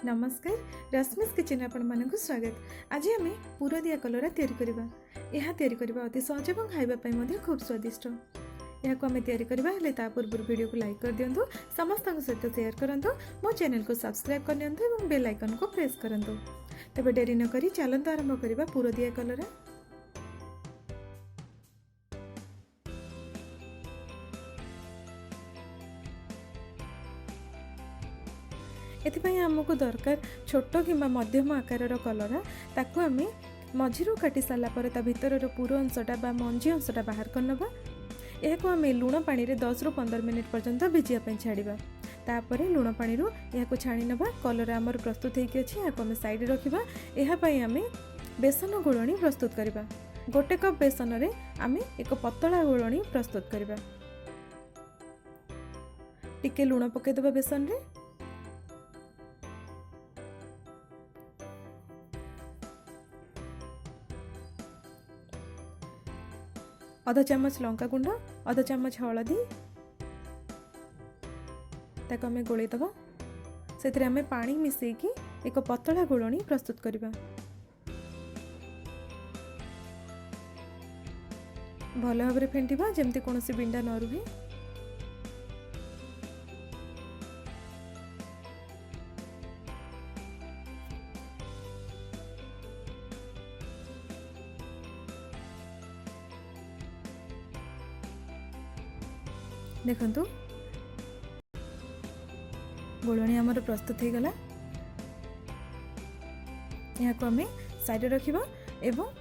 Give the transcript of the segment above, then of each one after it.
नमस्कार रश्मिस्किचेन आपको स्वागत। आज आम पूरा दिया कलरा या अति सहज और खावाई खूब स्वादिष्ट। यहाँ आम या पूर्व वीडियो को लाइक कर दिंतु, समस्त सहित शेयर करूँ, मो चैनल को सब्सक्राइब कर दिंतु और बेल आइकन को प्रेस करूँ। तेज डेरी नक चलते आरंभ करवा पूरा दिया कलरा। एथिपाई आमको दरकार छोट कि मध्यम आकार कलरा। ताकू आम मझीरू काटी सारा पर भितर पूर अंशटा बा मंजी अंशटा बाहर करनबा। यह आम लुण पानी रे 10 ରୁ 15 मिनिट पर्यंत भिजिया छाड़ा। तापर लुण पानी यह छाणी नबा। कलरा आमर प्रस्तुत होगी अच्छी आम साइड रखा। यह आम बेसन गोलणी प्रस्तुत करवा। गोटे कप बेसन रे आम एक पतला गोलणी प्रस्तुत करवा। टिके लुण पकईदबा बेसन रे। आधा चामच लंका गुंड, आधा चामच हलदी ताको आम गोलैदबा। से आम पानी मिसेकी एक पतला गोलणी प्रस्तुत करवा। भल भाव फेंटिबा जेमती कोनोसी बिंडा न रुहे। देखंतु गोलणी आमर प्रस्तुत हो गला। यहाँ को आम साइड रखिबा एवं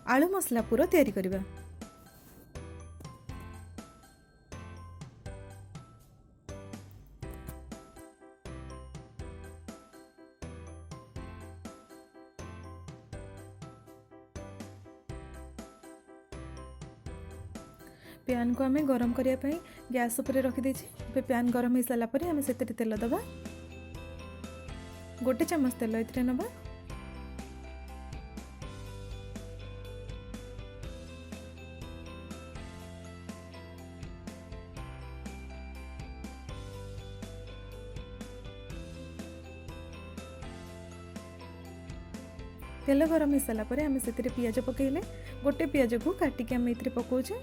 आलू मसला पूरा तैयारी करबा। पैन को आम गरम करने गैस उपर रखीदे। पैन गरम हो सारापर आम से तेल दबा। गोटे चामच तेल ये नबा। तेल गरम हो सारापर आम से पियाज पकईले। गोटे पियाज को काटिक आम ये पकाचे।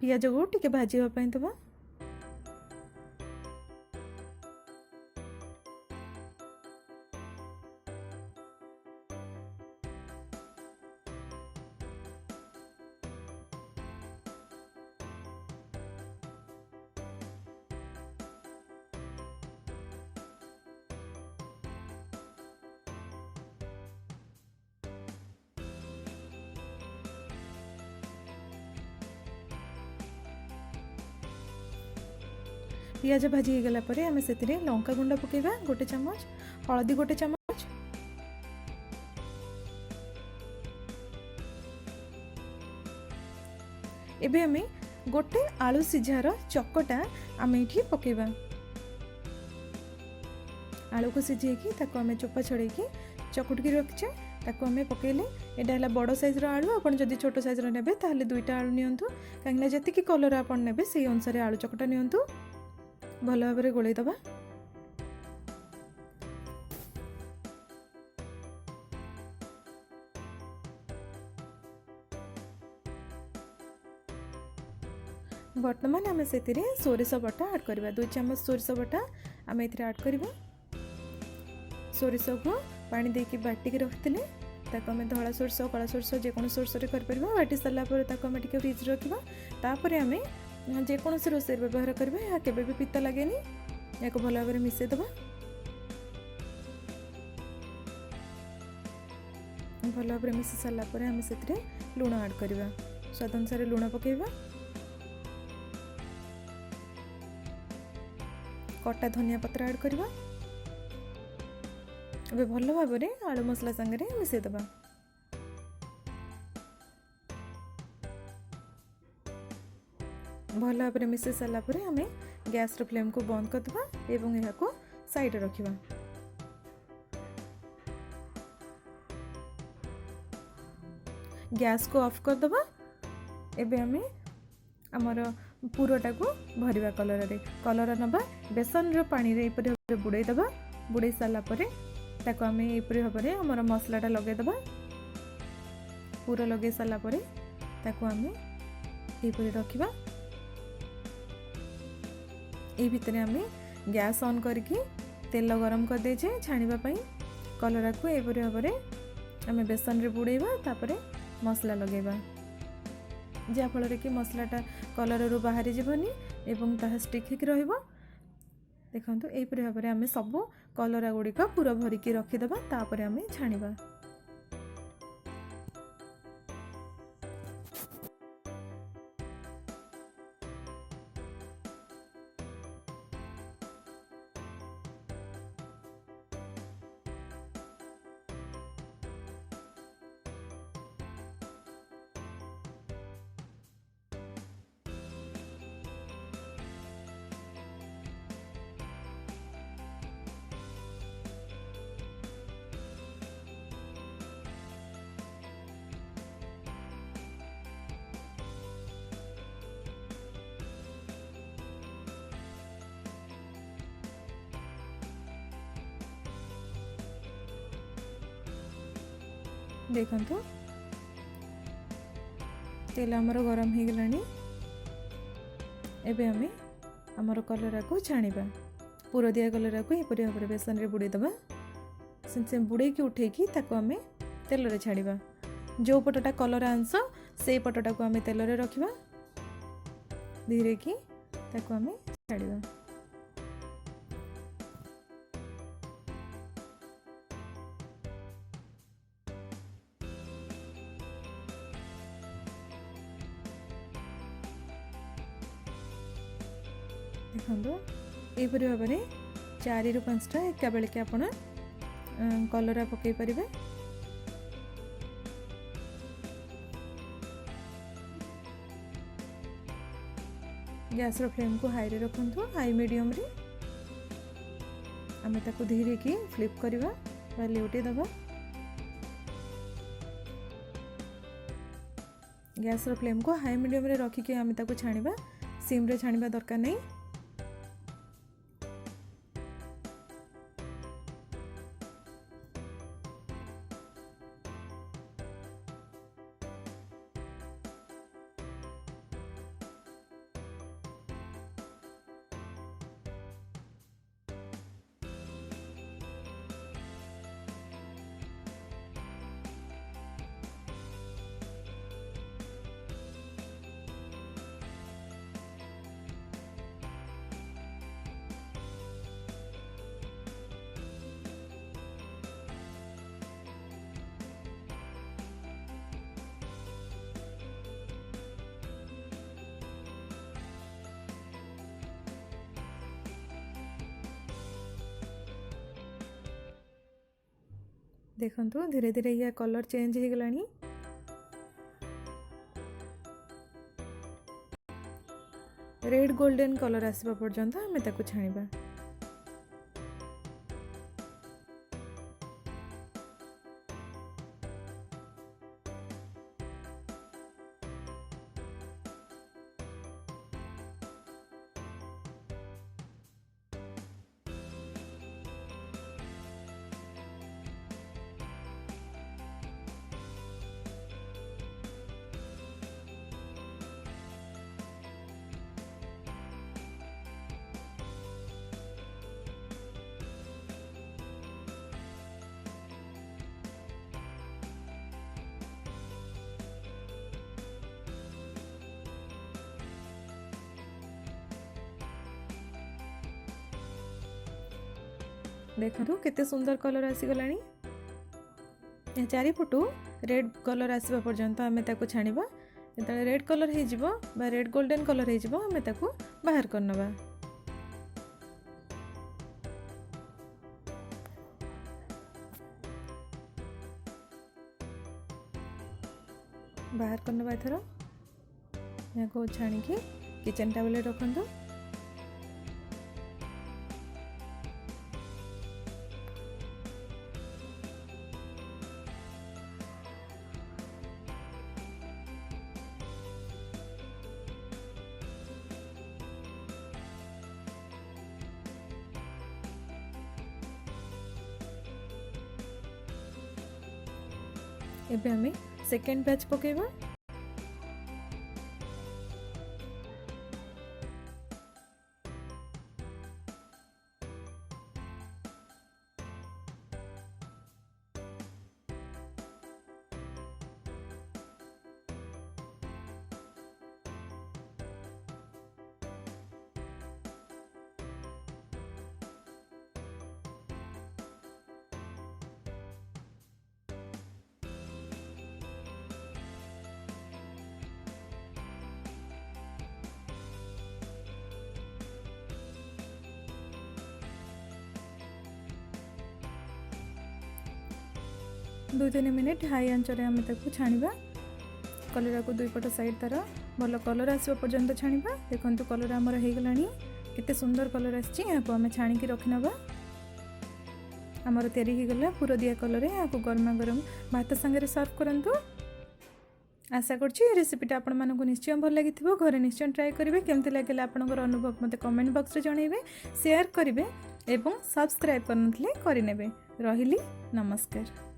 पियाज को टिके भाजीवाई दबा। पियाज भाजी हो गला परे आम से लंका गुंड पकेबा गोटे चामच, हलदी गोटे चामच, एबे आम गोटे आलू सिझार चकटा आम ये पकेबा। आलू को सिझेकी ताको आम चोपा छड़ेकी चकुटकी रखिचे ताको आम पकेले। यहाँ है बड़ साइज आलू। आप जदि छोट साइज नेबे ताहले दुईटा आलू नियंतु। कहीं जी कलर आप नेबे से अनुसार आलू चकटा नियंतु। भल भाव गोलई दबा। बर्तमान आम से सोरिष बटा ऐड करवा। 2 चामच सोरिष बटा आम ये ऐड करवा। सोरिष को पानी देके बाटिक रखते आम धला सोरिष कला सोरिष जेको सोरिष कर बाटी सारापर आम फ्रिज रखा। तापर आम जेकोसी रोषे व्यवहार करबा। यह केबे भी पिता लगेनी। या भल भाव मिसई दबा। भल भाव मिसई सारापर आम से लुण ऐड करवा। स्वाद अनुसार लुण पकेबा। कटा धनिया पत्र ऐड करवा। अब भल भाव आलू मसला संगे मिसई दबा। भल भाव मिसई सारापर आम गैस फ्लेम को बंद करदबा एवं यह को साइड रखिबा। गैस को ऑफ कर दबा एबे आमे आमर पुरटा को भरिबा कलर नबा बेसन रो पानी रे एपरि भाबरे बुड़ाई दबा। बुड़ाई सारा पर ताको आमे एपरि भाबरे आमर मसलाटा लगे दबा। पूरा लगे सारा पर ताको आमे एपरि रखिबा। ए भितरे आमे गैस ऑन करके तेल गरम कर दे जे छाणीबा पई कलरा को एपरि भाबरे आमे बेसन रे बुड़ाइबा। तापरे मसला लगेबा जा फल कि मसलाटा कलर रू बाहरी जीवनी एवं ताहा स्टिक रहिबो। देखंतु एपरि भाबरे आमे सब कलरा गुड़िक पूरा भरिकी रखिदबा। तापरे आमे छाणीबा। देखंतु तेल आमर गरम हो गलानी। एबे आमे आमर कलरा को छाणीबा। पूरा दिया कलरा को एपरि भाबरे बेसन रे बुड़ाई दबा। से बुड़ाई की उठेकी ताको आमे तेल रे छाड़ीबा। जो पटटा कलर अंश से पटटा को आमे तेल रे रखिबा। धीरे की ताको आमे छाड़ीबा। देखो यहपरि भाव में 4 ରୁ 5टा एका बेलके आपण कलरा पकई परिबे। गैस रो फ्लेम को हाई रे रखंतु। हाई मीडियम रे आमे ताको धीरे की फ्लिप करबा बा लेउटे दबा। गैस रो फ्लेम को हाई मीडियम रे रखी के आमे ताको छाणीबा। सिम रे छाणीबा दरकार नहीं। देखंतु धीरे धीरे या कलर चेंज हो गलानी। रेड गोल्डन कलर आसवा पर्यंत आमे ताको छाणीबा। देखो केते सुंदर कलर आसीगलानी। चारिपटू रेड कलर आसवा पर्यंत आमे ताको छाणीबा। जेतले रेड कलर हे जिवो बा रेड गोल्डन कलर हे जिवो आमे ताको बाहर करनबा। बाहर करनबा एथरो याको छाणी के किचन टेबल रे रखंतु। एबे आमे सेकेंड बैच पकेबा। दो 3 मिनिट हाई आंचरे आम छाणीबा। कलरा को दुई पट साइड तार भल कलर आसवा पर्यंत छाणीबा। देखंतु कलर आमर हो गलानी, केते सुंदर कलर आछि। यहाँ आम छाणिकी रखिनबा। आमर तैयारी हो गला पूरा दिया कलर। यहाँ गरमा गरम भात संगे सर्व करंतु। आशा करछि रेसिपीटा आपण मानकु निश्चय भल लागिथिबो। घरे निश्चय ट्राई करिवे। केमति लागला आपनकर अनुभव मते कमेंट बॉक्स रे जणाइबे, शेयर करिवे एवं सब्सक्राइब करनथले करिनेबे। रहिली, नमस्कार।